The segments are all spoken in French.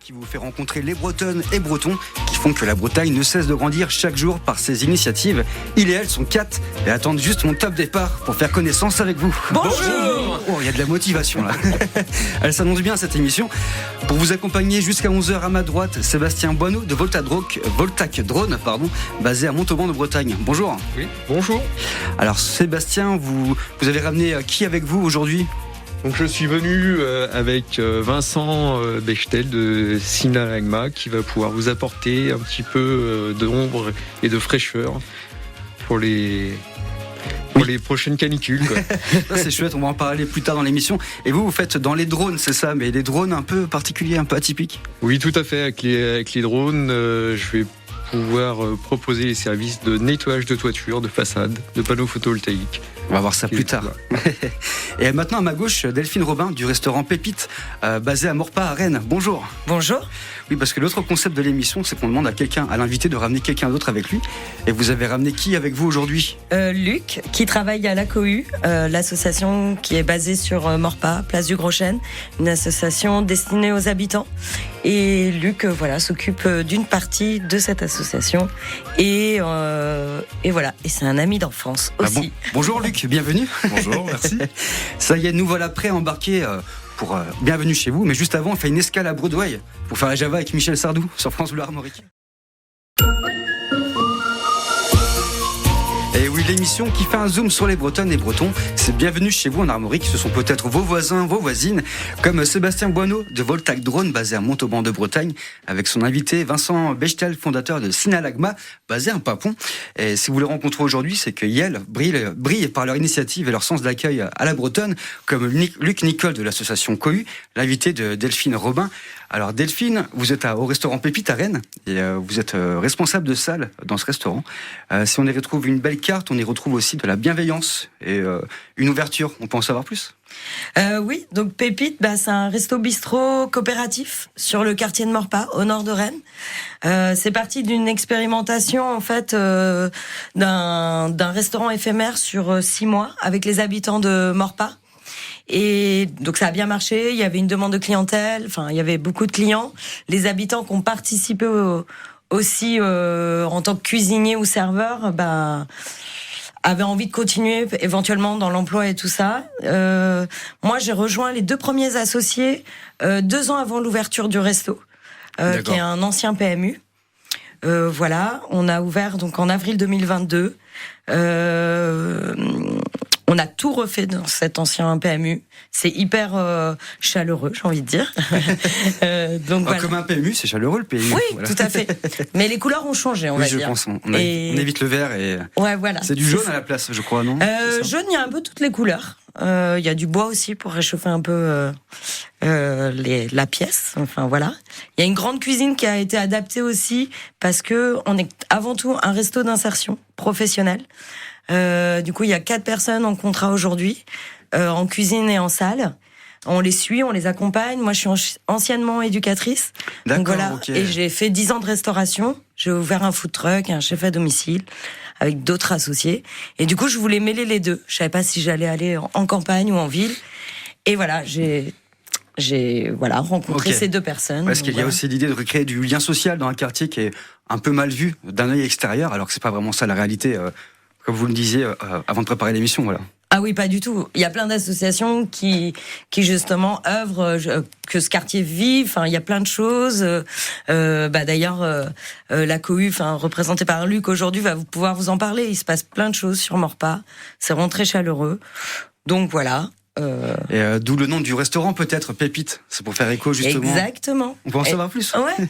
qui vous fait rencontrer les Bretonnes et Bretons qui font que la Bretagne ne cesse de grandir chaque jour par ses initiatives. Il et elle sont 4 et attendent juste mon top départ pour faire connaissance avec vous. Bonjour. Oh, il y a de la motivation là. Elle s'annonce bien cette émission. Pour vous accompagner jusqu'à 11h à ma droite, Sébastien Boineau de Voltac Drone, basé à Montauban de Bretagne. Bonjour. Oui, bonjour. Alors Sébastien, vous avez ramené qui avec vous aujourd'hui ? Donc je suis venu avec Vincent Bechtel de Sinalagma qui va pouvoir vous apporter un petit peu d'ombre et de fraîcheur pour les prochaines canicules, quoi. Ça, c'est chouette, on va en parler plus tard dans l'émission. Et vous faites dans les drones, c'est ça, mais des drones un peu particuliers, un peu atypiques ? Oui, tout à fait. Avec les drones, je vais pouvoir proposer les services de nettoyage de toiture, de façade, de panneaux photovoltaïques. On va voir ça plus tard. Et maintenant à ma gauche, Delphine Robin du restaurant Pépite, basé à Maurepas à Rennes. Bonjour. Bonjour. Oui, parce que l'autre concept de l'émission, c'est qu'on demande à l'invité de ramener quelqu'un d'autre avec lui. Et vous avez ramené qui avec vous aujourd'hui ? Luc, qui travaille à la Cohue, l'association qui est basée sur Maurepas, place du Gros Chêne, une association destinée aux habitants. Et Luc, s'occupe d'une partie de cette association. Et voilà. Et c'est un ami d'enfance aussi. Bonjour Luc, bienvenue. Bonjour, merci. Ça y est, nous voilà prêts à embarquer pour Bienvenue chez vous. Mais juste avant, on fait une escale à Broadway pour faire la Java avec Michel Sardou sur France Bleu Armorique. Et oui, l'émission qui fait un zoom sur les Bretonnes et Bretons, c'est Bienvenue chez vous en Armorique. Ce sont peut-être vos voisins, vos voisines, comme Sébastien Boineau de Voltac Drone, basé à Montauban de Bretagne, avec son invité Vincent Bechtel, fondateur de Sinalagma, basé à Papon. Et si vous les rencontrez aujourd'hui, c'est que Yel brille par leur initiative et leur sens d'accueil à la Bretonne, comme Luc Nicole de l'association Cohue, l'invité de Delphine Robin. Alors Delphine, vous êtes au restaurant Pépite à Rennes et vous êtes responsable de salle dans ce restaurant. Si on y retrouve une belle carte, on y retrouve aussi de la bienveillance et une ouverture. On peut en savoir plus ? Oui, donc Pépite, c'est un resto-bistrot coopératif sur le quartier de Maurepas, au nord de Rennes. C'est parti d'une expérimentation en fait d'un restaurant éphémère sur 6 mois avec les habitants de Maurepas. Et donc ça a bien marché, il y avait une demande de clientèle, il y avait beaucoup de clients. Les habitants qui ont participé aussi en tant que cuisiniers ou serveurs, avaient envie de continuer éventuellement dans l'emploi et tout ça. Moi j'ai rejoint les 2 premiers associés 2 ans avant l'ouverture du resto, qui est un ancien PMU. On a ouvert donc en avril 2022. On a tout refait dans cet ancien PMU. C'est hyper chaleureux, j'ai envie de dire. Comme un PMU, c'est chaleureux le PMU. Oui, tout à fait. Mais les couleurs ont changé, on va dire. Je pense. On évite le vert et. Ouais, voilà. C'est du jaune à la place, je crois, non ? Jaune, il y a un peu toutes les couleurs. Il y a du bois aussi pour réchauffer un peu la pièce. Enfin voilà. Il y a une grande cuisine qui a été adaptée aussi parce que on est avant tout un resto d'insertion professionnelle. Du coup, il y a 4 personnes en contrat aujourd'hui, en cuisine et en salle. On les suit, on les accompagne. Moi, je suis anciennement éducatrice. D'accord, donc ok. Et j'ai fait 10 ans de restauration. J'ai ouvert un food truck, un chef à domicile, avec d'autres associés. Et du coup, je voulais mêler les deux. Je savais pas si j'allais aller en campagne ou en ville. Et voilà, j'ai rencontré ces 2 personnes. Parce qu'il y a aussi l'idée de recréer du lien social dans un quartier qui est un peu mal vu d'un œil extérieur, alors que c'est pas vraiment ça la réalité, comme vous le disiez avant de préparer l'émission, voilà. Ah oui, pas du tout. Il y a plein d'associations qui justement œuvrent que ce quartier vive. Enfin, il y a plein de choses. D'ailleurs, la Cohue, représentée par Luc aujourd'hui, va pouvoir vous en parler. Il se passe plein de choses sur Maurepas. C'est vraiment très chaleureux. Donc voilà. Et d'où le nom du restaurant peut-être, Pépite. C'est pour faire écho justement. Exactement. On peut en savoir plus. Ouais.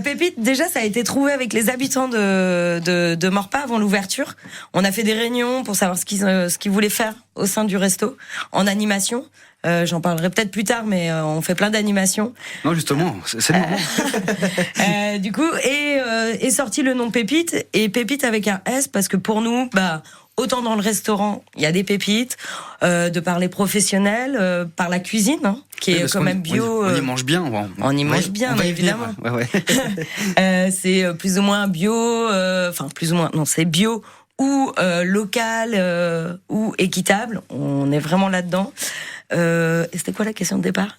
Pépite, déjà, ça a été trouvé avec les habitants de Maurepas avant l'ouverture. On a fait des réunions pour savoir ce qu'ils voulaient faire au sein du resto en animation. J'en parlerai peut-être plus tard, mais on fait plein d'animations. Non, justement, c'est le moment. Du coup, est sorti le nom Pépite, et Pépite avec un S, parce que pour nous, autant dans le restaurant, il y a des pépites, de par les professionnels, par la cuisine, qui est quand même bio. On y mange bien. On y mange bien, évidemment. C'est plus ou moins bio, plus ou moins, non, c'est bio ou local ou équitable. On est vraiment là-dedans. Et c'était quoi la question de départ?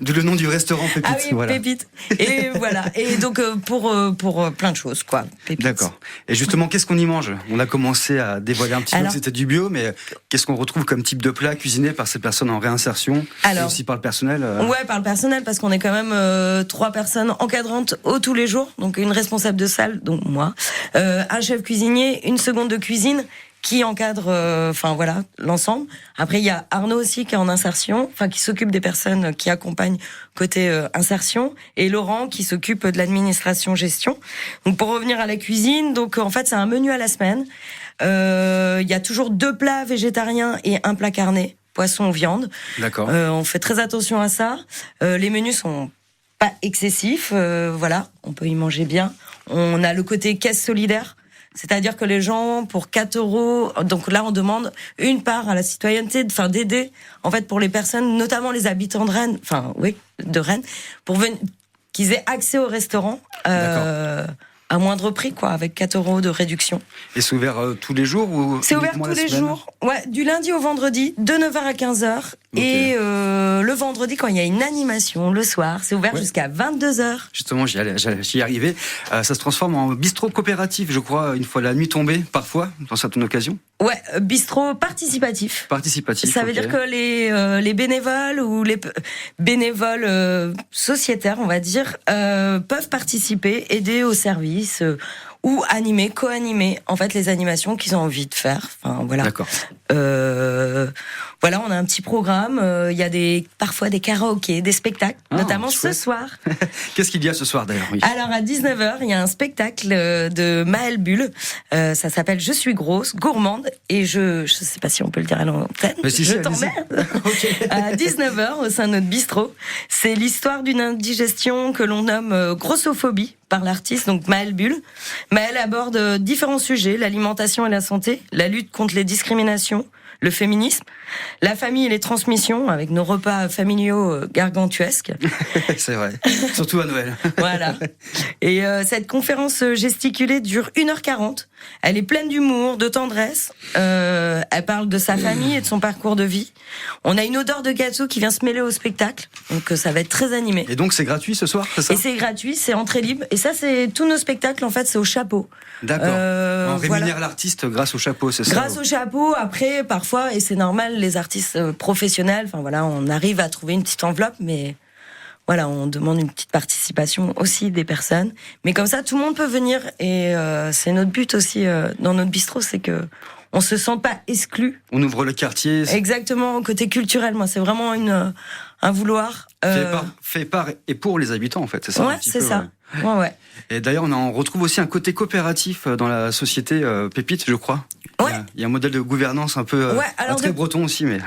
D'où le nom du restaurant Pépite. Ah oui, voilà. Pépite. Et voilà. Et donc pour plein de choses, quoi. Pépite. D'accord. Et justement, qu'est-ce qu'on y mange? On a commencé à dévoiler un petit peu que c'était du bio, mais qu'est-ce qu'on retrouve comme type de plat cuisiné par ces personnes en réinsertion et aussi par le personnel? Ouais, par le personnel, parce qu'on est quand même 3 personnes encadrantes tous les jours, donc une responsable de salle, donc moi, un chef cuisinier, une seconde de cuisine qui encadre, voilà, l'ensemble. Après, il y a Arnaud aussi qui est en insertion, qui s'occupe des personnes qui accompagnent côté insertion, et Laurent qui s'occupe de l'administration gestion. Donc pour revenir à la cuisine, donc en fait c'est un menu à la semaine. Il y a toujours 2 plats végétariens et un plat carné, poisson ou viande. D'accord. On fait très attention à ça. Les menus sont pas excessifs, voilà, on peut y manger bien. On a le côté caisse solidaire. C'est-à-dire que les gens, pour 4 €, donc là, on demande une part à la citoyenneté, d'aider, en fait, pour les personnes, notamment les habitants de Rennes, de Rennes, pour qu'ils aient accès au restaurant, à moindre prix, quoi, avec 4 € de réduction. Et c'est ouvert tous les jours ou c'est ouvert tous les jours, ouais, du lundi au vendredi, de 9h à 15h. Okay. Et le vendredi, quand il y a une animation, le soir, c'est ouvert jusqu'à 22h. Justement, j'y y arrivais. Ça se transforme en bistrot coopératif, je crois, une fois la nuit tombée, parfois, dans certaines occasions. Ouais, bistrot participatif. Participatif. Ça veut dire que les bénévoles ou les bénévoles sociétaires, on va dire, peuvent participer, aider au service ou animer, co-animer, en fait, les animations qu'ils ont envie de faire. Enfin, voilà. D'accord. Voilà, on a un petit programme. Il y a parfois des karaokés, des spectacles, notamment ce soir. Qu'est-ce qu'il y a ce soir d'ailleurs? Oui. Alors à 19h, il y a un spectacle de Maëlle Bulle. Ça s'appelle Je suis grosse, gourmande, et je sais pas si on peut le dire à l'antenne. Mais si, je t'emmerde. Okay. À 19h au sein de notre bistrot, c'est l'histoire d'une indigestion que l'on nomme grossophobie par l'artiste, donc Maëlle Bulle. Maëlle aborde différents sujets: l'alimentation et la santé, la lutte contre les discriminations, le féminisme, la famille et les transmissions, avec nos repas familiaux gargantuesques. C'est vrai, surtout à Noël. Voilà. Et cette conférence gesticulée dure 1h40. Elle est pleine d'humour, de tendresse. Elle parle de sa famille et de son parcours de vie. On a une odeur de gâteau qui vient se mêler au spectacle, donc ça va être très animé. Et donc c'est gratuit ce soir, c'est ça? Et c'est gratuit, c'est entrée libre. Et ça, c'est tous nos spectacles, en fait, c'est au chapeau. D'accord. On rémunère l'artiste grâce au chapeau, c'est ça? Grâce au chapeau. Après, parfois, et c'est normal, les artistes professionnels, on arrive à trouver une petite enveloppe, mais voilà, on demande une petite participation aussi des personnes. Mais comme ça, tout le monde peut venir, et c'est notre but aussi dans notre bistrot, c'est que on se sent pas exclu. On ouvre le quartier. Exactement, côté culturel, moi, c'est vraiment un vouloir. Fait par et pour les habitants, en fait, c'est ça? Ouais, c'est ça. Ouais. Et d'ailleurs, on retrouve aussi un côté coopératif dans la société Pépite, je crois. Ouais. Il y a un modèle de gouvernance un peu très breton aussi, mais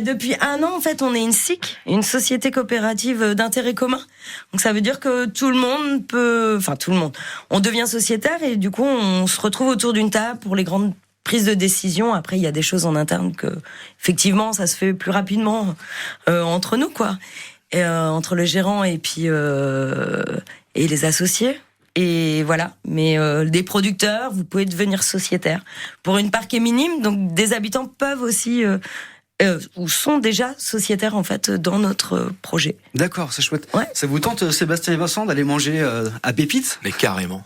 depuis 1 an, en fait, on est une SIC, une société coopérative d'intérêt commun. Donc ça veut dire que tout le monde, on devient sociétaire, et du coup, on se retrouve autour d'une table pour les grandes prises de décision. Après, il y a des choses en interne que, effectivement, ça se fait plus rapidement entre nous, quoi. Et, entre le gérant et puis et les associés. Et voilà, mais des producteurs, vous pouvez devenir sociétaire pour une part qui est minime, donc des habitants peuvent aussi ou sont déjà sociétaires, en fait, dans notre projet. D'accord, c'est chouette. Ouais. Ça vous tente, Sébastien et Vincent, d'aller manger à Pépite? Mais carrément.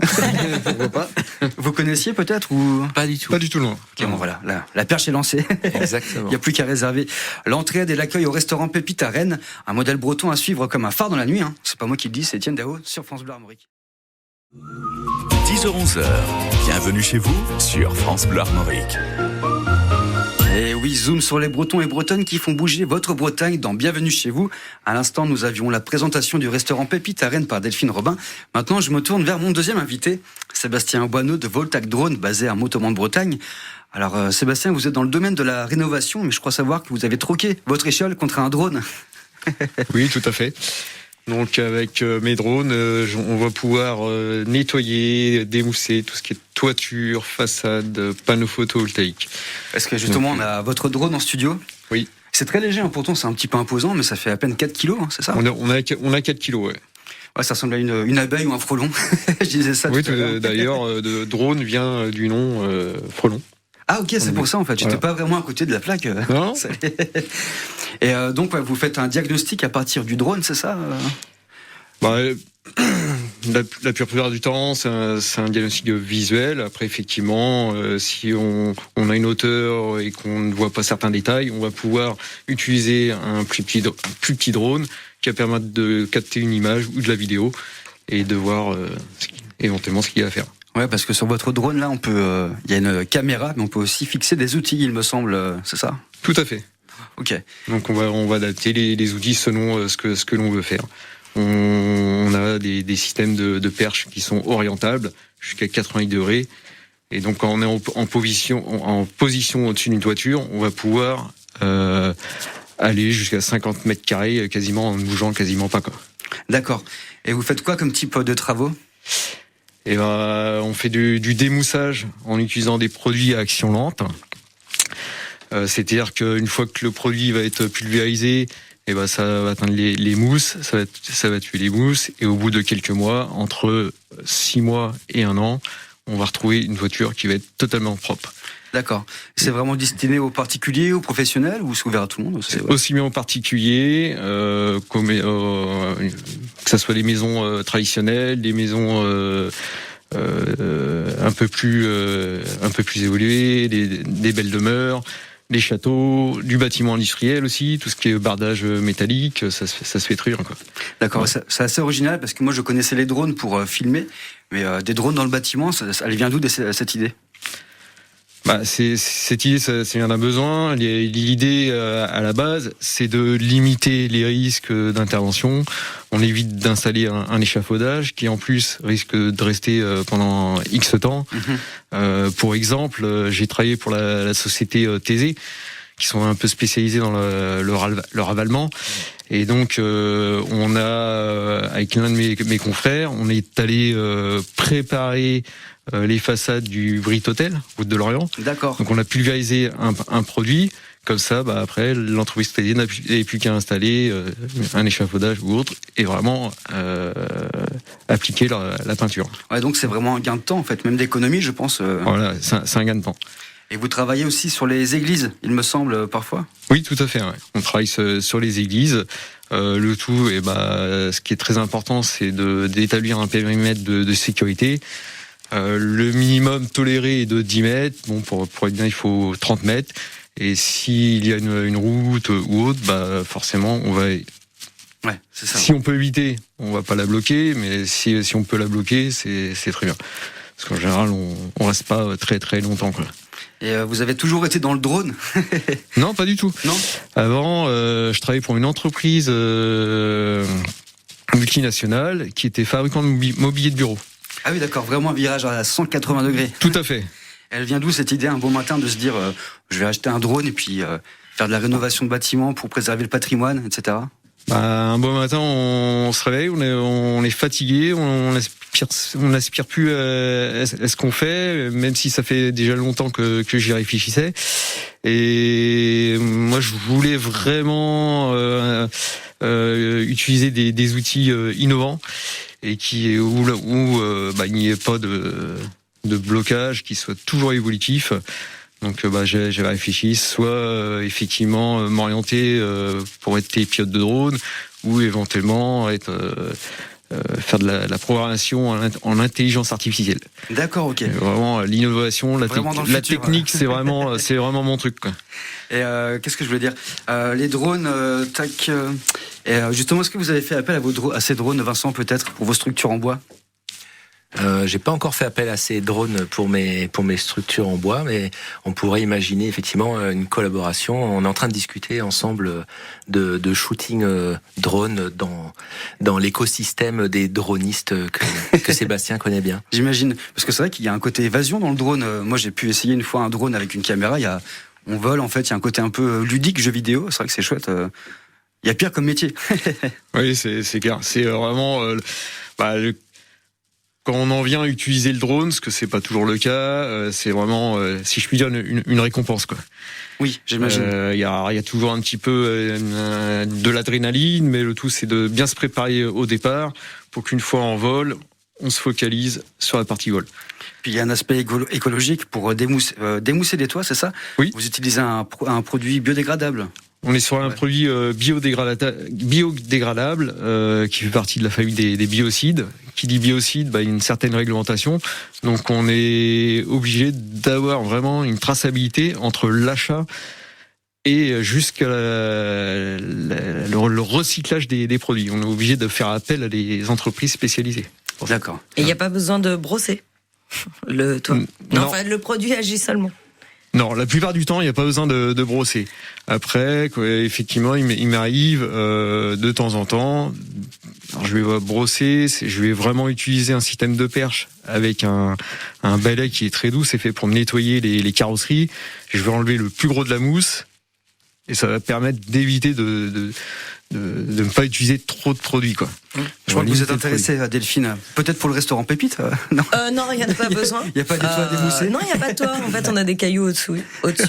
Pourquoi pas? Vous connaissiez peut-être ou Pas du tout. Pas du tout loin. Okay, bon, voilà, la perche est lancée. Exactement. Il n'y a plus qu'à réserver l'entraide et l'accueil au restaurant Pépite à Rennes, un modèle breton à suivre comme un phare dans la nuit. C'est pas moi qui le dis, c'est Étienne Dao sur France Bleu Armorique. 10h-11h, bienvenue chez vous sur France Bleu Armorique. Et oui, zoom sur les Bretons et Bretonnes qui font bouger votre Bretagne dans Bienvenue chez vous. À l'instant, nous avions la présentation du restaurant Pépite à Rennes par Delphine Robin. Maintenant, je me tourne vers mon deuxième invité, Sébastien Boineau de Voltac Drone, basé à Montauban de Bretagne. Alors, Sébastien, vous êtes dans le domaine de la rénovation, mais je crois savoir que vous avez troqué votre échelle contre un drone. Oui, tout à fait. Donc avec mes drones, on va pouvoir nettoyer, démousser tout ce qui est toiture, façade, panneaux photovoltaïques. Parce que justement, on a votre drone en studio. Oui. C'est très léger, pourtant c'est un petit peu imposant, mais ça fait à peine 4 kilos, c'est ça? On a 4 kilos, ouais. Ouais, ça ressemble à une abeille ou un frelon. Je disais ça. Oui, d'ailleurs, drone vient du nom frelon. Ah ok, c'est pour ça en fait. J'étais Voilà. pas vraiment à côté de la plaque. Non. Et donc ouais, vous faites un diagnostic à partir du drone, c'est ça Bah, la plupart du temps, c'est un diagnostic visuel. Après, effectivement, si on a une hauteur et qu'on ne voit pas certains détails, on va pouvoir utiliser un plus petit drone qui va permettre de capter une image ou de la vidéo et de voir éventuellement ce qu'il y a à faire. Ouais, parce que sur votre drone là, on peut, il y a une caméra, mais on peut aussi fixer des outils, il me semble, c'est ça ? Tout à fait. Ok. Donc on va adapter les outils selon ce que l'on veut faire. On a des systèmes de perches qui sont orientables jusqu'à 88 degrés. Et donc quand on est en position au-dessus d'une toiture, on va pouvoir aller jusqu'à 50 mètres carrés quasiment en ne bougeant quasiment pas, quoi. D'accord. Et vous faites quoi comme type de travaux ? Et on fait du démoussage en utilisant des produits à action lente. C'est-à-dire qu'une fois que le produit va être pulvérisé, et ça va atteindre les mousses, ça va tuer les mousses, et au bout de quelques mois, entre 6 mois et 1 an, on va retrouver une voiture qui va être totalement propre. D'accord. C'est vraiment destiné aux particuliers, aux professionnels, ou c'est ouvert à tout le monde ? C'est aussi bien aux particuliers, que ce soit les maisons traditionnelles, des maisons un peu plus évoluées, des belles demeures, les châteaux, du bâtiment industriel aussi, tout ce qui est bardage métallique, ça se fait très bien, quoi. D'accord, Ouais. c'est assez original parce que moi je connaissais les drones pour filmer, mais des drones dans le bâtiment, elle vient d'où cette idée ? Cette idée, ça vient d'un besoin. L'idée à la base, c'est de limiter les risques d'intervention. On évite d'installer un échafaudage qui en plus risque de rester pendant X temps. Pour exemple, j'ai travaillé pour la société Thésée, qui sont un peu spécialisés dans le ravalement. Et donc, on a, avec l'un de mes confrères, on est allé préparer les façades du Brit Hotel, route de Lorient. D'accord. Donc, on a pulvérisé un produit. Comme ça, après, l'entreprise Thésée n'avait plus qu'à installer un échafaudage ou autre et vraiment appliquer la peinture. Ouais, donc c'est vraiment un gain de temps en fait, même d'économie, je pense. Voilà, c'est un gain de temps. Et vous travaillez aussi sur les églises, il me semble, parfois ? Oui, tout à fait. Ouais. On travaille sur les églises. Le tout, ce qui est très important, c'est d'établir un périmètre de sécurité. Le minimum toléré est de 10 mètres. Bon, pour être bien, il faut 30 mètres. Et s'il y a une route ou autre, forcément, on va. Ouais, c'est ça. Si on peut éviter, on va pas la bloquer, mais si on peut la bloquer, c'est très bien. Parce qu'en général, on reste pas très très longtemps, quoi. Et vous avez toujours été dans le drone ? Non, pas du tout. Non ? Avant, je travaillais pour une entreprise multinationale qui était fabricant de mobilier de bureau. Ah oui, d'accord, vraiment un virage à 180 degrés. Tout à fait. Elle vient d'où cette idée un bon matin de se dire je vais acheter un drone et puis faire de la rénovation de bâtiments pour préserver le patrimoine, etc. Un beau matin, on se réveille, on est fatigué, on n'aspire plus à ce qu'on fait, même si ça fait déjà longtemps que j'y réfléchissais. Et moi, je voulais vraiment utiliser des outils innovants et où il n'y ait pas de blocage, qui soit toujours évolutif. Donc j'ai réfléchi, soit effectivement m'orienter pour être pilote de drone, ou éventuellement faire de la programmation en intelligence artificielle. D'accord, ok. Et vraiment l'innovation, la futur, technique, c'est vraiment mon truc, quoi. Et qu'est-ce que je voulais dire ? Les drones, justement, est-ce que vous avez fait appel à ces drones, Vincent, peut-être, pour vos structures en bois ? J'ai pas encore fait appel à ces drones pour mes structures en bois, mais on pourrait imaginer effectivement une collaboration. On est en train de discuter ensemble de shooting drone dans l'écosystème des dronistes que Sébastien connaît bien. J'imagine, parce que c'est vrai qu'il y a un côté évasion dans le drone. Moi, j'ai pu essayer une fois un drone avec une caméra. On vole, en fait, il y a un côté un peu ludique, jeu vidéo. C'est vrai que c'est chouette. Il y a pire comme métier. Oui, c'est clair. C'est vraiment quand on en vient à utiliser le drone, ce que c'est pas toujours le cas, c'est vraiment, si je puis dire, une récompense, quoi. Oui, j'imagine. Il y a toujours un petit peu de l'adrénaline, mais le tout, c'est de bien se préparer au départ pour qu'une fois en vol, on se focalise sur la partie vol. Puis il y a un aspect écologique pour démousser les toits, c'est ça ? Oui. Vous utilisez un produit biodégradable. On est sur un produit biodégradable qui fait partie de la famille des biocides. Qui dit biocide, il y a une certaine réglementation. Donc on est obligé d'avoir vraiment une traçabilité entre l'achat et jusqu'à le recyclage des produits. On est obligé de faire appel à des entreprises spécialisées. D'accord. Et il n'y a pas besoin de brosser le toit. Non. Enfin, le produit agit seulement. Non, la plupart du temps, il n'y a pas besoin de brosser. Après, effectivement, il m'arrive de temps en temps, alors je vais brosser, je vais vraiment utiliser un système de perche avec un balai qui est très doux, c'est fait pour nettoyer les carrosseries. Je vais enlever le plus gros de la mousse et ça va permettre d'éviter de ne pas utiliser trop de produits, quoi. Je crois que vous êtes intéressé à Delphine, peut-être pour le restaurant Pépite. Non, Non, il n'y en a pas besoin. Il n'y a pas des toits à démousser. Non, il n'y a pas de toit. En fait, on a des cailloux au-dessus. Okay.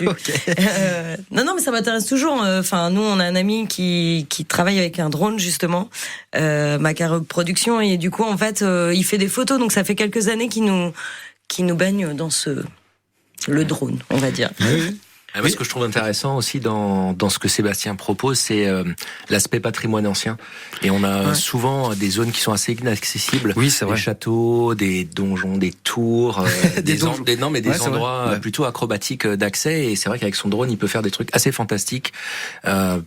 Non, mais ça m'intéresse toujours. Enfin, nous, on a un ami qui travaille avec un drone, justement, Macaro Production, et du coup, en fait, il fait des photos. Donc, ça fait quelques années qu'il nous baigne dans le drone, on va dire. Oui. Moi, ce que je trouve intéressant aussi dans ce que Sébastien propose, c'est l'aspect patrimoine ancien. Et on a souvent des zones qui sont assez inaccessibles. Oui, c'est vrai. Des châteaux, des donjons, des tours, des endroits plutôt acrobatiques d'accès. Et c'est vrai qu'avec son drone, il peut faire des trucs assez fantastiques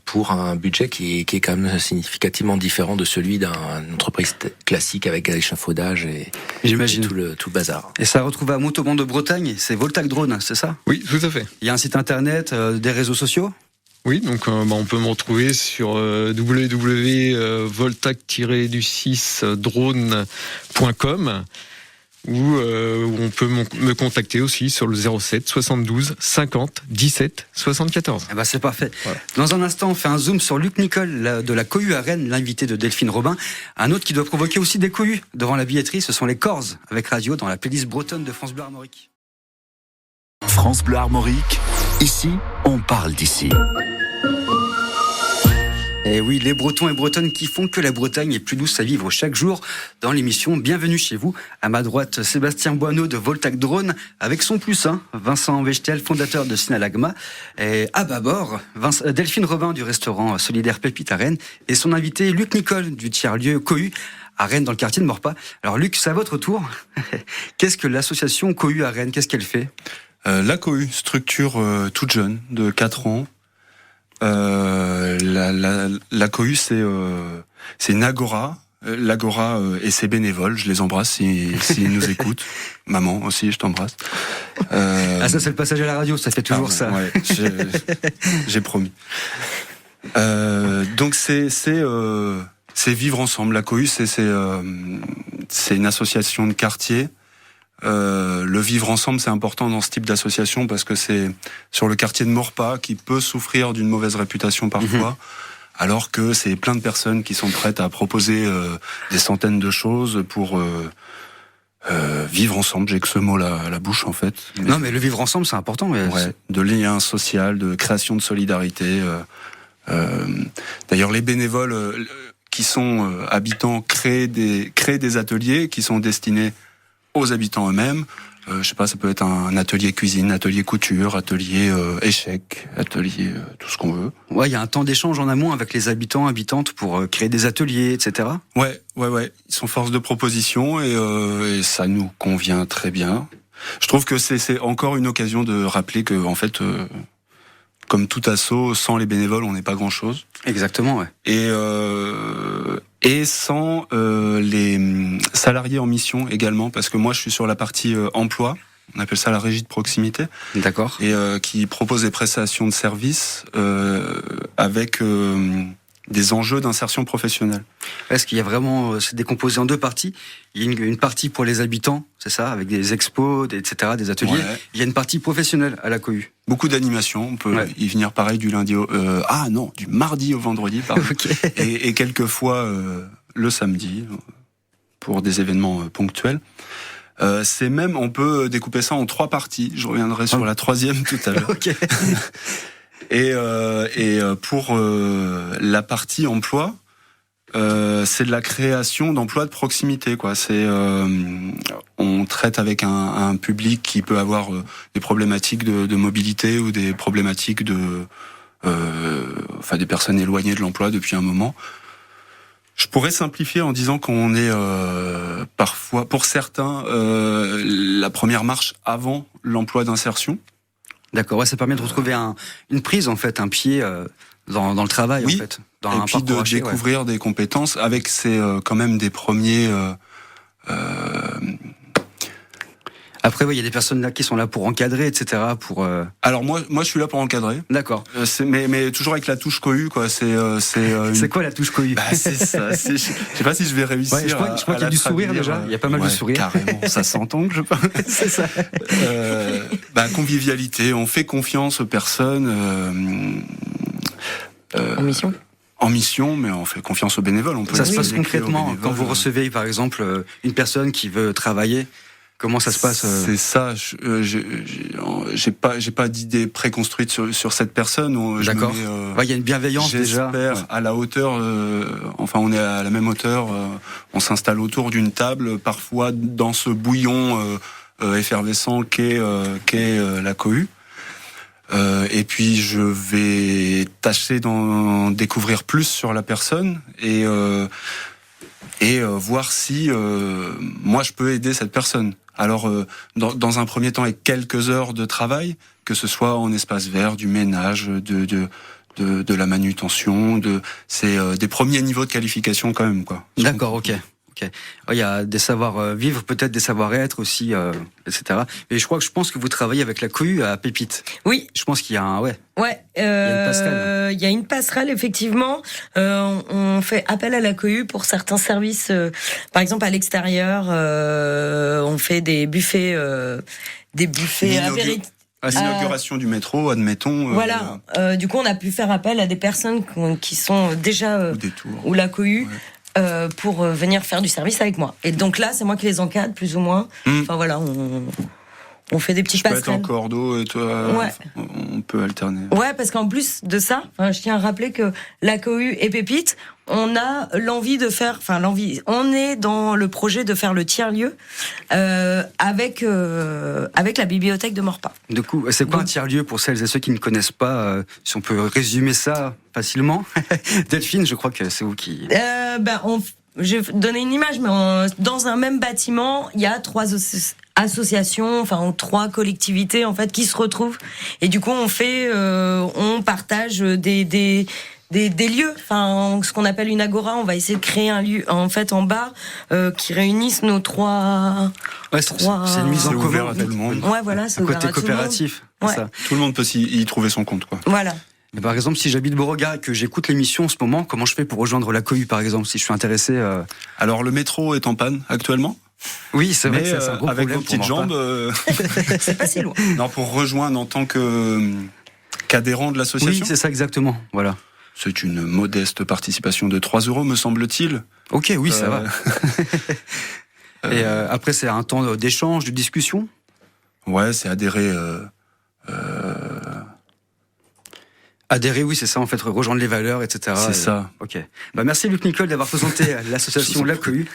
pour un budget qui est quand même significativement différent de celui d'une entreprise classique avec l'échafaudage et j'imagine tout le bazar. Et ça retrouve à Montauban de Bretagne, c'est Voltac Drone, c'est ça ? Oui, tout à fait. Il y a un site internet, des réseaux sociaux ? Oui, donc on peut me retrouver sur www.voltac-drone.com où on peut me contacter aussi sur le 07 72 50 17 74. Eh ben c'est parfait. Voilà. Dans un instant, on fait un zoom sur Luc Nicole de la Cohue à Rennes, l'invité de Delphine Robin. Un autre qui doit provoquer aussi des cohues devant la billetterie, ce sont les Corses avec Radio dans la playlist bretonne de France Bleu Armorique. France Bleu Armorique, ici, on parle d'ici. Et oui, les Bretons et Bretonnes qui font que la Bretagne est plus douce à vivre chaque jour dans l'émission Bienvenue chez vous. À ma droite, Sébastien Boineau de Voltac Drone avec son +1, Vincent Bechtel, fondateur de Synalagma. Et à bâbord, Delphine Robin du restaurant solidaire Pépite à Rennes et son invité Luc Nicole du tiers-lieu Cohue à Rennes dans le quartier de Maurepas. Alors Luc, c'est à votre tour. Qu'est-ce que l'association Cohue à Rennes, qu'est-ce qu'elle fait ? La Cohue, structure toute jeune, de 4 ans. La Cohue, c'est une agora. L'agora et ses bénévoles, je les embrasse s'ils nous écoutent. Maman aussi, je t'embrasse. Ah ça c'est le passage à la radio, ça fait toujours ça. Ouais, j'ai promis. Donc c'est vivre ensemble. La Cohue, c'est une association de quartier. Le vivre ensemble, c'est important dans ce type d'association parce que c'est sur le quartier de Maurepas qui peut souffrir d'une mauvaise réputation parfois, alors que c'est plein de personnes qui sont prêtes à proposer des centaines de choses pour vivre ensemble. J'ai que ce mot-là à la bouche en fait. Non mais le vivre ensemble, c'est important. Ouais, de lien social, de création de solidarité. D'ailleurs, les bénévoles qui sont habitants créent des ateliers qui sont destinés aux habitants eux-mêmes. Je sais pas, ça peut être un atelier cuisine, atelier couture, atelier échecs, atelier tout ce qu'on veut. Ouais, il y a un temps d'échange en amont avec les habitants, habitantes pour créer des ateliers, etc. Ouais. Ils sont force de proposition et ça nous convient très bien. Je trouve que c'est encore une occasion de rappeler que, en fait, comme tout asso, sans les bénévoles, on n'est pas grand-chose. Exactement, ouais. Et sans les salariés en mission également, parce que moi je suis sur la partie emploi, on appelle ça la régie de proximité. D'accord. Et qui propose des prestations de services avec des enjeux d'insertion professionnelle. Est-ce qu'il y a vraiment, c'est décomposé en deux parties. Il y a une partie pour les habitants, c'est ça, avec des expos, etc., des ateliers. Ouais. Il y a une partie professionnelle à la Cohue. Beaucoup d'animations, on peut y venir pareil du mardi au vendredi, pardon. Okay. Et quelquefois le samedi, pour des événements ponctuels. C'est même, on peut découper ça en 3 parties. Je reviendrai sur la 3e tout à l'heure. Okay. Et pour la partie emploi, c'est de la création d'emplois de proximité, quoi. On traite avec un public qui peut avoir des problématiques de mobilité ou des problématiques des personnes éloignées de l'emploi depuis un moment. Je pourrais simplifier en disant qu'on est parfois, pour certains, la première marche avant l'emploi d'insertion. D'accord, ouais, ça permet de retrouver une prise, en fait, un pied dans le travail, oui. en fait. Dans Et un puis de parcours haché, découvrir des compétences avec quand même des premiers... Après, il y a des personnes là qui sont là pour encadrer, etc. Alors moi, je suis là pour encadrer. D'accord. Mais toujours avec la touche cohue, quoi. C'est quoi la touche cohue? C'est ça. Je sais pas si je vais réussir. Ouais, je crois qu'il y a du sourire déjà. Il y a pas mal de sourire. Carrément. Ça s'entend que je parle. C'est ça. Convivialité. On fait confiance aux personnes. En mission. En mission, mais on fait confiance aux bénévoles. Ça se passe concrètement quand vous recevez, par exemple, une personne qui veut travailler. Comment ça se passe? C'est ça. J'ai pas d'idée préconstruite sur cette personne. D'accord. Il y a une bienveillance déjà. J'espère à la hauteur. On est à la même hauteur. On s'installe autour d'une table, parfois dans ce bouillon effervescent qu'est la cohue. Et puis je vais tâcher d'en découvrir plus sur la personne et voir si moi je peux aider cette personne. Alors dans un premier temps avec quelques heures de travail, que ce soit en espace vert, du ménage, de la manutention, c'est des premiers niveaux de qualification quand même, quoi. D'accord, ok. Il y a des savoir-vivre, peut-être des savoir-être aussi, etc. Mais je pense que vous travaillez avec la cohue à Pépite. Oui. Je pense qu'il y a un... Ouais. Il y a une passerelle. Il y a une passerelle, effectivement. On fait appel à la cohue pour certains services. Par exemple, à l'extérieur, on fait des buffets apéritifs. À l'inauguration du métro, admettons. Voilà. Du coup, on a pu faire appel à des personnes qui sont déjà ou la cohue. Ouais. Pour venir faire du service avec moi. Et donc là, c'est moi qui les encadre, plus ou moins. Enfin voilà, on fait des petits passerelles. Tu peux être en cordeau et toi, ouais. On peut alterner. Ouais, parce qu'en plus de ça, je tiens à rappeler que la cohue et Pépite, on a l'envie de faire, on est dans le projet de faire le tiers-lieu avec la bibliothèque de Maurepas. Du coup, c'est quoi un tiers-lieu pour celles et ceux qui ne connaissent pas, si on peut résumer ça facilement? Delphine, je crois que c'est vous qui... je vais donner une image, mais dans un même bâtiment, il y a 3 associations, 3 collectivités en fait qui se retrouvent. Et du coup, on partage des lieux, ce qu'on appelle une agora. On va essayer de créer un lieu en fait en bas qui réunisse nos 3. Ouais, c'est une mise en ouvert commun à tout le monde. Ouais, voilà, c'est ouvert côté à tout coopératif. Le monde. Ça. Ouais. Tout le monde peut y trouver son compte, quoi. Voilà. Et par exemple, si j'habite Beauregard et que j'écoute l'émission en ce moment, comment je fais pour rejoindre la cohue, par exemple, si je suis intéressé Alors, le métro est en panne actuellement. Oui, c'est vrai que c'est un gros avec problème. vos petites jambes. C'est pas si loin. Non, pour rejoindre en tant qu'adhérent de l'association. Oui, c'est ça exactement. Voilà. C'est une modeste participation de 3 €, me semble-t-il. Ok, oui, ça va. Et après, c'est un temps d'échange, de discussion. Ouais, c'est adhérer. Adhérer, oui, c'est ça, en fait, rejoindre les valeurs, etc. C'est ça. Ok. Merci Luc Nicole d'avoir présenté l'association La Cohue.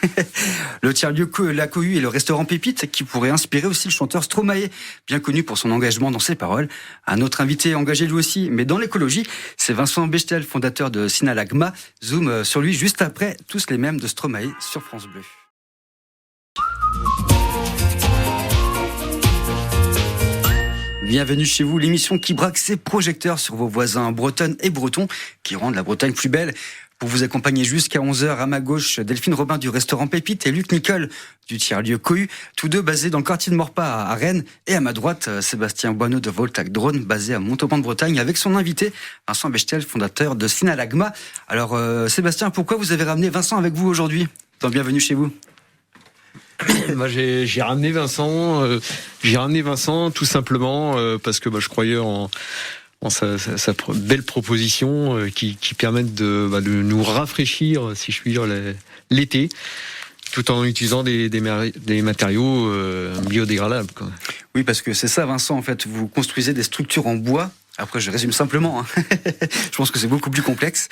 Le tiers-lieu La Cohue et le restaurant Pépite qui pourrait inspirer aussi le chanteur Stromae, bien connu pour son engagement dans ses paroles. Un autre invité engagé lui aussi, mais dans l'écologie, c'est Vincent Bechtel, fondateur de Synalagma. Zoom sur lui juste après Tous les mêmes de Stromae sur France Bleu. Bienvenue chez vous, l'émission qui braque ses projecteurs sur vos voisins bretonnes et bretons qui rendent la Bretagne plus belle. Pour vous accompagner jusqu'à 11h, à ma gauche, Delphine Robin du restaurant Pépite et Luc Nicole du tiers-lieu Cohue, tous deux basés dans le quartier de Maurepas à Rennes. Et à ma droite, Sébastien Boineau de Voltac Drone, basé à Montauban de Bretagne, avec son invité, Vincent Bechtel, fondateur de Synalagma. Alors, Sébastien, pourquoi vous avez ramené Vincent avec vous aujourd'hui? Bienvenue chez vous. J'ai ramené Vincent. Tout simplement parce que je croyais en sa belle proposition qui permettent de nous rafraîchir, si je puis dire, l'été, tout en utilisant des matériaux biodégradables, quoi. Oui, parce que c'est ça, Vincent. En fait, vous construisez des structures en bois Après, je résume simplement. Hein. Je pense que c'est beaucoup plus complexe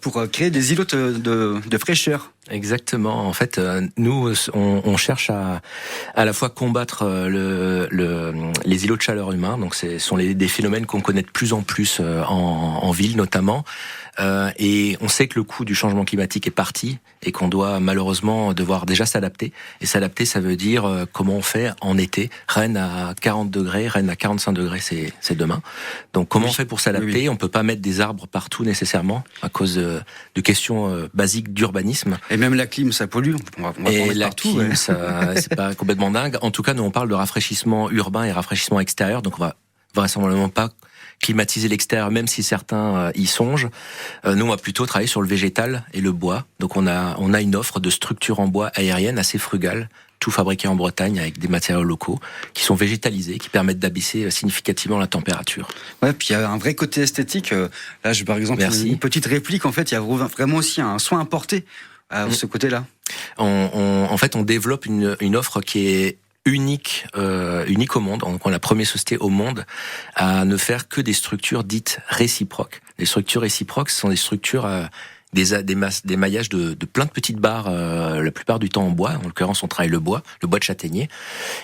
pour créer des îlots de fraîcheur. Exactement. En fait, nous, on cherche à la fois combattre les îlots de chaleur humains. Donc, ce sont des phénomènes qu'on connaît de plus en plus en ville, notamment. Et on sait que le coût du changement climatique est parti et qu'on doit malheureusement devoir déjà s'adapter. Et s'adapter, ça veut dire comment on fait en été. Rennes à 40 degrés, Rennes à 45 degrés, c'est demain. Donc comment on fait pour s'adapter? Oui. On peut pas mettre des arbres partout nécessairement à cause de questions basiques d'urbanisme. Et même la clim, ça pollue. On va et la partout, clim, c'est pas complètement dingue. En tout cas, nous on parle de rafraîchissement urbain et rafraîchissement extérieur. Donc on va vraisemblablement pas climatiser l'extérieur, même si certains y songent. Nous, on va plutôt travailler sur le végétal et le bois. Donc, on a une offre de structures en bois aérienne assez frugale, tout fabriqué en Bretagne avec des matériaux locaux qui sont végétalisés, qui permettent d'abaisser significativement la température. Ouais, puis il y a un vrai côté esthétique. Là, par exemple, une petite réplique. En fait, il y a vraiment aussi un soin apporté à ce côté-là. En fait, on développe une offre qui est unique au monde. Donc, on est la première société au monde à ne faire que des structures dites réciproques. Les structures réciproques, ce sont des structures des maillages de plein de petites barres, la plupart du temps en bois. En l'occurrence, on travaille le bois de châtaignier,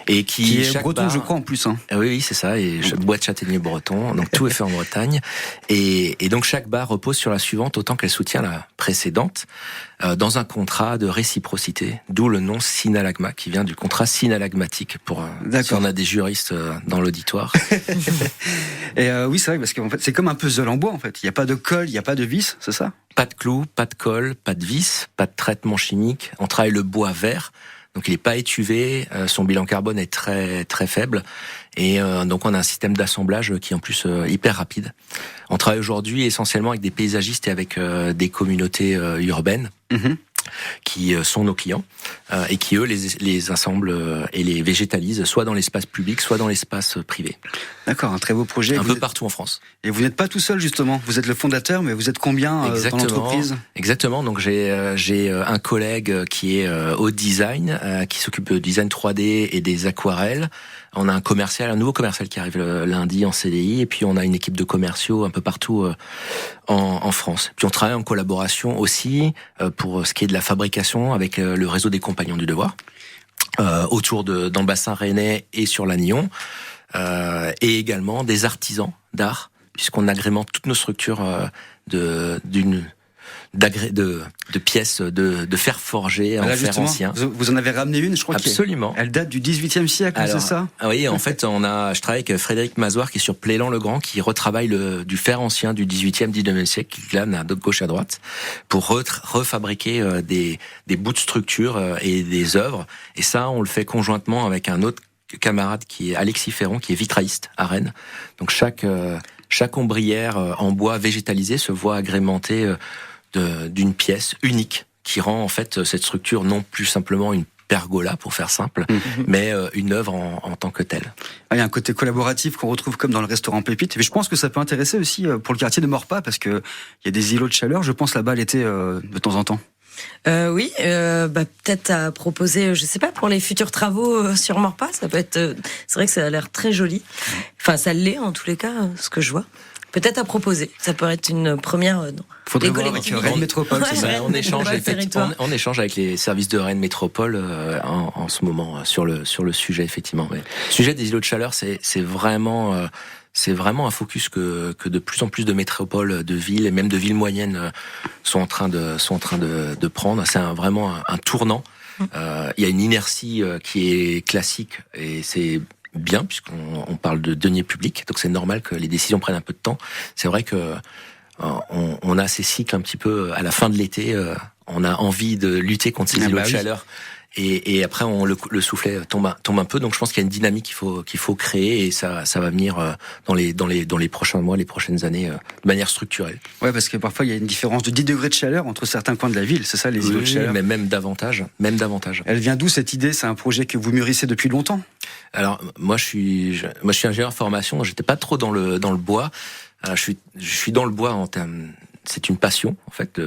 et qui est breton, je crois, en plus. Hein. Oui, c'est ça. Et bois de châtaignier breton. Donc tout est fait en Bretagne. Et donc chaque barre repose sur la suivante autant qu'elle soutient la précédente, dans un contrat de réciprocité. D'où le nom synalagma, qui vient du contrat synalagmatique. Pour si on a des juristes dans l'auditoire. Et oui, c'est vrai, parce qu'en fait, c'est comme un puzzle en bois. En fait, il n'y a pas de colle, il n'y a pas de vis, c'est ça? Pas de clous, pas de colle, pas de vis, pas de traitement chimique. On travaille le bois vert, donc il n'est pas étuvé, son bilan carbone est très très faible, et donc on a un système d'assemblage qui est en plus hyper rapide. On travaille aujourd'hui essentiellement avec des paysagistes et avec des communautés urbaines. Mm-hmm. Qui sont nos clients et qui eux les assemblent et les végétalisent soit dans l'espace public, soit dans l'espace privé. D'accord, un très beau projet. Un peu partout en France. Et vous n'êtes pas tout seul justement, vous êtes le fondateur, mais vous êtes combien dans l'entreprise? Exactement, donc j'ai un collègue qui est au design, qui s'occupe de design 3D et des aquarelles. On a un nouveau commercial qui arrive le lundi en CDI, et puis on a une équipe de commerciaux un peu partout en France. Puis on travaille en collaboration aussi pour ce qui est de la fabrication avec le réseau des Compagnons du Devoir, autour dans le bassin rennais et sur l'Anillon, et également des artisans d'art, puisqu'on agrémente toutes nos structures de pièces de fer forgé en fer ancien. Vous en avez ramené une, je crois. Absolument. Elle date du 18e siècle, c'est ça? Oui, en fait, je travaille avec Frédéric Mazoir qui est sur Plélan-le-Grand, qui retravaille du fer ancien du 18e, 19e siècle, qui glane à gauche à droite, pour refabriquer des bouts de structure et des œuvres. Et ça, on le fait conjointement avec un autre camarade qui est Alexis Ferron, qui est vitrailliste à Rennes. Donc chaque ombrière en bois végétalisé se voit agrémentée d'une pièce unique qui rend en fait cette structure non plus simplement une pergola, pour faire simple, mais une œuvre en tant que telle. Il y a un côté collaboratif qu'on retrouve comme dans le restaurant Pépite, mais je pense que ça peut intéresser aussi pour le quartier de Maurepas, parce que il y a des îlots de chaleur, je pense, là-bas l'été de temps en temps. Oui, peut-être à proposer, je sais pas, pour les futurs travaux sur Maurepas, ça peut être. C'est vrai que ça a l'air très joli. Enfin, ça l'est en tous les cas, ce que je vois. Peut-être à proposer. Ça pourrait être une première. Faudrait voir avec Rennes Métropole. Ouais, on échange avec les services de Rennes Métropole en ce moment sur le sujet, effectivement. Ouais. Le sujet des îlots de chaleur, c'est vraiment un focus que de plus en plus de métropoles, de villes et même de villes moyennes sont en train de prendre. C'est vraiment un tournant. Il y a une inertie qui est classique, et c'est bien, puisqu'on parle de deniers publics, donc c'est normal que les décisions prennent un peu de temps. C'est vrai que on a ces cycles un petit peu à la fin de l'été, on a envie de lutter contre ces îlots de chaleur, et après le soufflet tombe un peu. Donc je pense qu'il y a une dynamique qu'il faut créer, et ça va venir dans les prochains mois, les prochaines années, de manière structurelle. Ouais, parce que parfois il y a une différence de 10 degrés de chaleur entre certains coins de la ville, c'est ça, les îlots de chaleur. Mais même davantage. Elle vient d'où cette idée? C'est un projet que vous mûrissez depuis longtemps? Alors moi je suis ingénieur en formation, j'étais pas trop dans le bois. Je suis dans le bois en termes c'est une passion en fait,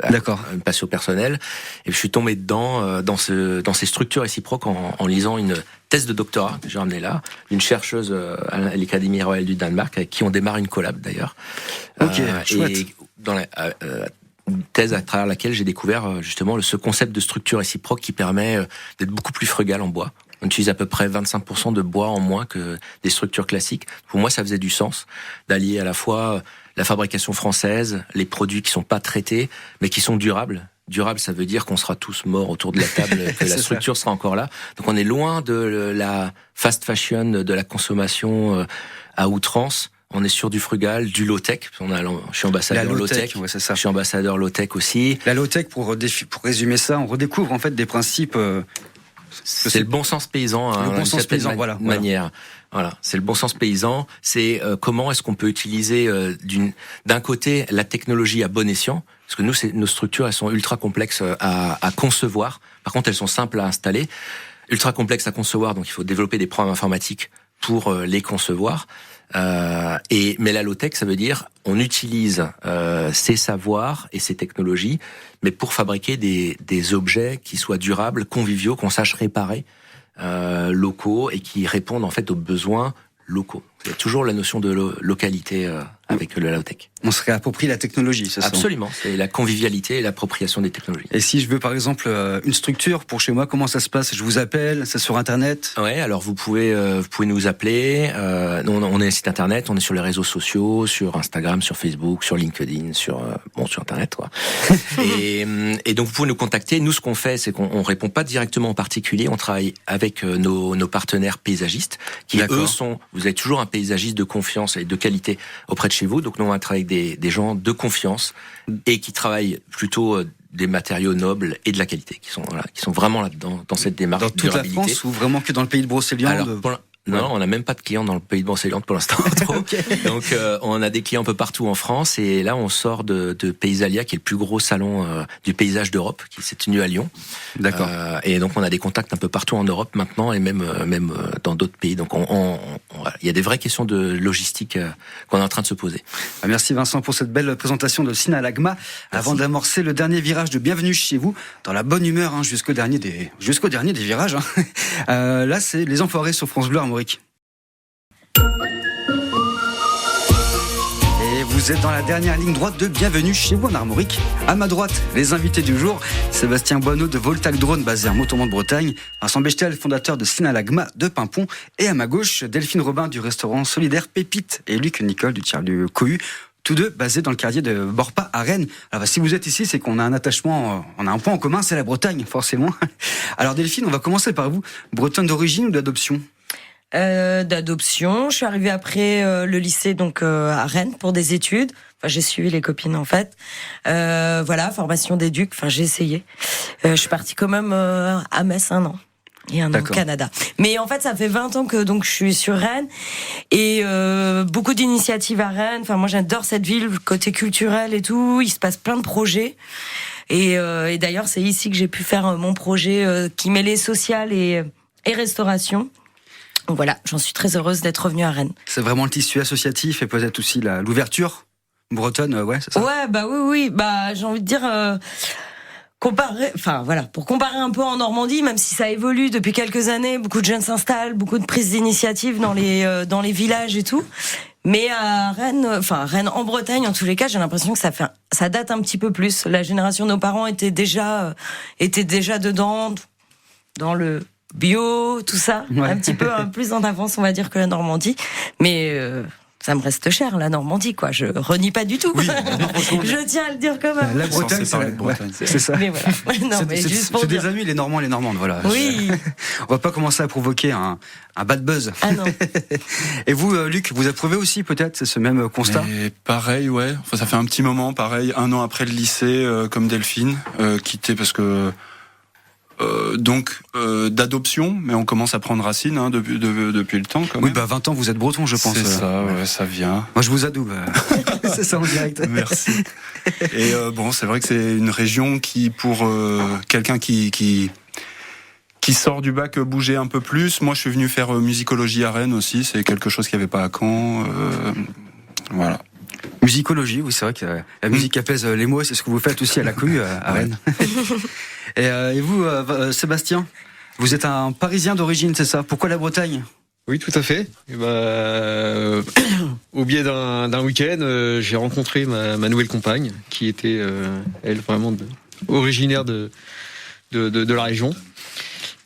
D'accord. une passion personnelle. Et je suis tombé dedans dans ces structures réciproques en lisant une thèse de doctorat que j'ai ramenée là, une chercheuse à l'Académie royale du Danemark avec qui on démarre une collab d'ailleurs. Ok, chouette. Et dans une thèse à travers laquelle j'ai découvert justement ce concept de structure réciproque qui permet d'être beaucoup plus frugal en bois. On utilise à peu près 25% de bois en moins que des structures classiques. Pour moi, ça faisait du sens d'allier à la fois la fabrication française, les produits qui sont pas traités, mais qui sont durables. Durable, ça veut dire qu'on sera tous morts autour de la table, que la structure sera encore là. Donc on est loin de la fast fashion, de la consommation à outrance. On est sur du frugal, du low-tech. Je suis ambassadeur low-tech. Ouais, c'est ça. Je suis ambassadeur low-tech aussi. La low-tech, pour résumer ça, on redécouvre en fait des principes... C'est le bon sens paysan, le bon sens paysan, voilà. Manière. Voilà, c'est le bon sens paysan. C'est comment est-ce qu'on peut utiliser d'un côté la technologie à bon escient, parce que nous, nos structures, elles sont ultra complexes à concevoir. Par contre, elles sont simples à installer. Ultra complexes à concevoir, donc il faut développer des programmes informatiques pour les concevoir. Mais la low-tech, ça veut dire on utilise ces savoirs et ces technologies, mais pour fabriquer des objets qui soient durables, conviviaux, qu'on sache réparer, locaux et qui répondent en fait aux besoins locaux. Il y a toujours la notion de localité avec le low-tech. On se réapproprie la technologie, c'est ça? Absolument, c'est la convivialité et l'appropriation des technologies. Et si je veux par exemple une structure pour chez moi, comment ça se passe? Je vous appelle, c'est sur Internet? Ouais, alors vous pouvez nous appeler. Nous, on est un site Internet, on est sur les réseaux sociaux, sur Instagram, sur Facebook, sur LinkedIn, sur Internet, quoi. et donc vous pouvez nous contacter. Nous, ce qu'on fait, c'est qu'on répond pas directement en particulier. On travaille avec nos partenaires paysagistes, qui eux vous avez toujours un paysagiste de confiance et de qualité auprès de chez vous. Donc nous, on va travailler avec des gens de confiance et qui travaillent plutôt des matériaux nobles et de la qualité, qui sont vraiment là-dedans, dans cette démarche. Dans toute la France ou vraiment que dans le pays de Brocéliande? Non, on n'a même pas de clients dans le pays de Brocéliande pour l'instant. Okay. Donc, on a des clients un peu partout en France. Et là, on sort de Paysalia, qui est le plus gros salon du paysage d'Europe, qui s'est tenu à Lyon. D'accord. Et donc, on a des contacts un peu partout en Europe maintenant, et même dans d'autres pays. Donc, il y a des vraies questions de logistique qu'on est en train de se poser. Merci Vincent pour cette belle présentation de Sinalagma. Avant d'amorcer le dernier virage de Bienvenue chez vous, dans la bonne humeur jusqu'au dernier des virages. Là, c'est Les Enfoirés sur France Bleu Armorique. Et vous êtes dans la dernière ligne droite de Bienvenue chez vous en Armorique. À ma droite, les invités du jour, Sébastien Boineau de Voltac Drone basé à Montauban de Bretagne, Vincent Bechtel, fondateur de Sinalagma de Pimpon, et à ma gauche, Delphine Robin du restaurant solidaire Pépite et Luc Nicole du tiers du Cohu. Tous deux basés dans le quartier de Borpa à Rennes. Alors si vous êtes ici, c'est qu'on a un attachement, on a un point en commun, c'est la Bretagne, forcément. Alors Delphine, on va commencer par vous. Bretonne d'origine ou d'adoption? D'adoption. Je suis arrivée après le lycée, donc à Rennes pour des études. Enfin, j'ai suivi les copines en fait. Voilà, formation d'éduc. Enfin, j'ai essayé. Je suis partie quand même à Metz 1 an. Et 1 an au Canada. Mais en fait, ça fait 20 ans que donc je suis sur Rennes et beaucoup d'initiatives à Rennes. Enfin, moi, j'adore cette ville, le côté culturel et tout. Il se passe plein de projets. Et d'ailleurs, c'est ici que j'ai pu faire mon projet qui mêlait social et restauration. Donc voilà, j'en suis très heureuse d'être revenue à Rennes. C'est vraiment le tissu associatif et peut-être aussi l'ouverture bretonne, ouais, c'est ça? Ouais, bah oui, bah j'ai envie de dire pour comparer un peu en Normandie, même si ça évolue depuis quelques années, beaucoup de jeunes s'installent, beaucoup de prises d'initiative dans les villages et tout. Mais à Rennes, Rennes en Bretagne, en tous les cas, j'ai l'impression que ça date un petit peu plus. La génération de nos parents était déjà dedans, dans le bio, tout ça, ouais. Un petit peu plus en avance, on va dire, que la Normandie. Mais ça me reste cher, la Normandie, quoi. Je renie pas du tout. Oui, je tiens à le dire quand même. La Bretagne, c'est ça. Mais voilà. Non, mais juste pour dire. C'est des amis, les Normands, les Normandes, voilà. Oui. On va pas commencer à provoquer un bad buzz. Ah non. Et vous, Luc, vous approuvez aussi peut-être ce même constat? Et pareil, ouais. Enfin, ça fait un petit moment, pareil, 1 an après le lycée, comme Delphine, quitté parce que d'adoption, mais on commence à prendre racine depuis le temps quand même. Oui, bah 20 ans, vous êtes breton, je pense. C'est ça, ouais, ça vient. Moi, je vous adoube. C'est ça en direct. Merci. Et c'est vrai que c'est une région qui, pour quelqu'un qui sort du bac, bouger un peu plus. Moi, je suis venu faire musicologie à Rennes aussi. C'est quelque chose qu'il n'y avait pas à Caen. Voilà. Musicologie, oui, c'est vrai que la musique apaise les mots, c'est ce que vous faites aussi à la cohue à Rennes. Et vous, Sébastien, vous êtes un Parisien d'origine, c'est ça? Pourquoi la Bretagne? Oui, tout à fait. Et au biais d'un week-end, j'ai rencontré ma nouvelle compagne, qui était, elle, vraiment originaire de la région.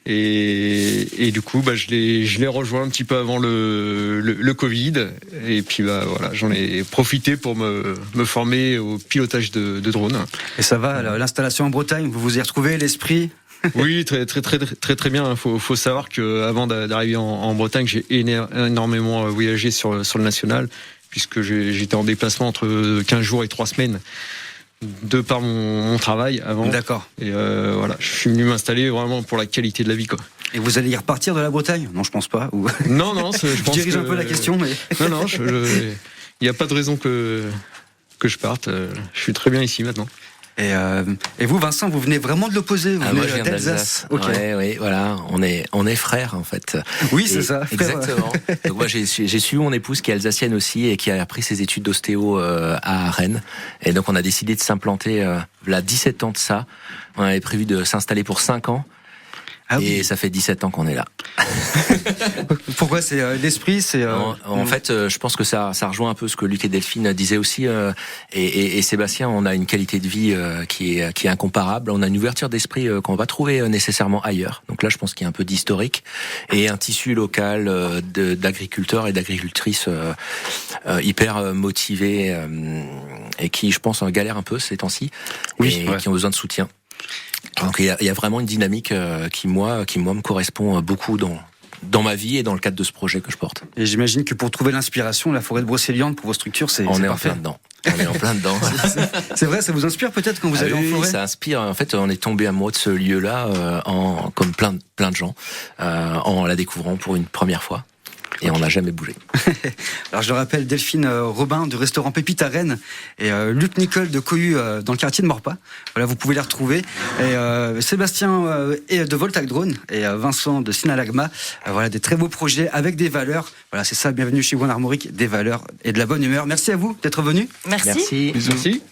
Et du coup, je l'ai rejoint un petit peu avant le Covid. Et puis, voilà, j'en ai profité pour me former au pilotage de drone. Et ça va, l'installation en Bretagne, vous vous y retrouvez, l'esprit? Oui, très bien. Il faut savoir que avant d'arriver en Bretagne, j'ai énormément voyagé sur le national, puisque j'étais en déplacement entre 15 jours et 3 semaines. De par mon travail avant. D'accord. Et voilà, je suis venu m'installer vraiment pour la qualité de la vie, quoi. Et vous allez y repartir de la Bretagne? Non, je pense pas. Ou... Non, je pense dirige un peu la question, mais... Non, il n'y a pas de raison que je parte. Je suis très bien ici maintenant. Et vous, Vincent, vous venez vraiment de l'opposé, vous moi, je venez viens d'Alsace. d'Alsace. Okay. Oui, voilà, on est frères en fait. Oui, c'est ça. Exactement. Donc moi, j'ai suivi mon épouse qui est alsacienne aussi et qui a appris ses études d'ostéo à Rennes. Et donc on a décidé de s'implanter là 17 ans de ça. On avait prévu de s'installer pour 5 ans. Ah et oui. ça fait 17 ans qu'on est là. Pourquoi? C'est l'esprit, c'est... En fait, je pense que ça rejoint un peu ce que Luc et Delphine disaient aussi. Et Sébastien, on a une qualité de vie qui est incomparable. On a une ouverture d'esprit qu'on va trouver nécessairement ailleurs. Donc là, je pense qu'il y a un peu d'historique et un tissu local d'agriculteurs et d'agricultrices hyper motivés et qui, je pense, galèrent un peu ces temps-ci et qui ont besoin de soutien. Donc il y a vraiment une dynamique qui moi me correspond beaucoup dans ma vie et dans le cadre de ce projet que je porte. Et j'imagine que pour trouver l'inspiration, la forêt de Brocéliande pour vos structures, c'est on est parfait. On est en plein dedans. C'est vrai, ça vous inspire peut-être quand vous allez en forêt? Ça inspire. En fait, on est tombé amoureux de ce lieu-là, comme plein de gens, en la découvrant pour une première fois. Et on n'a jamais bougé. Alors je le rappelle, Delphine Robin du restaurant Pépite à Rennes et Luc Nicole de Cohue dans le quartier de Morpas. Voilà, vous pouvez les retrouver. Et Sébastien de Voltac Drone et Vincent de Sinalagma. Voilà, des très beaux projets avec des valeurs. Voilà, c'est ça, bienvenue chez vous en Armorique, des valeurs et de la bonne humeur. Merci à vous d'être venus. Merci. Merci. Merci.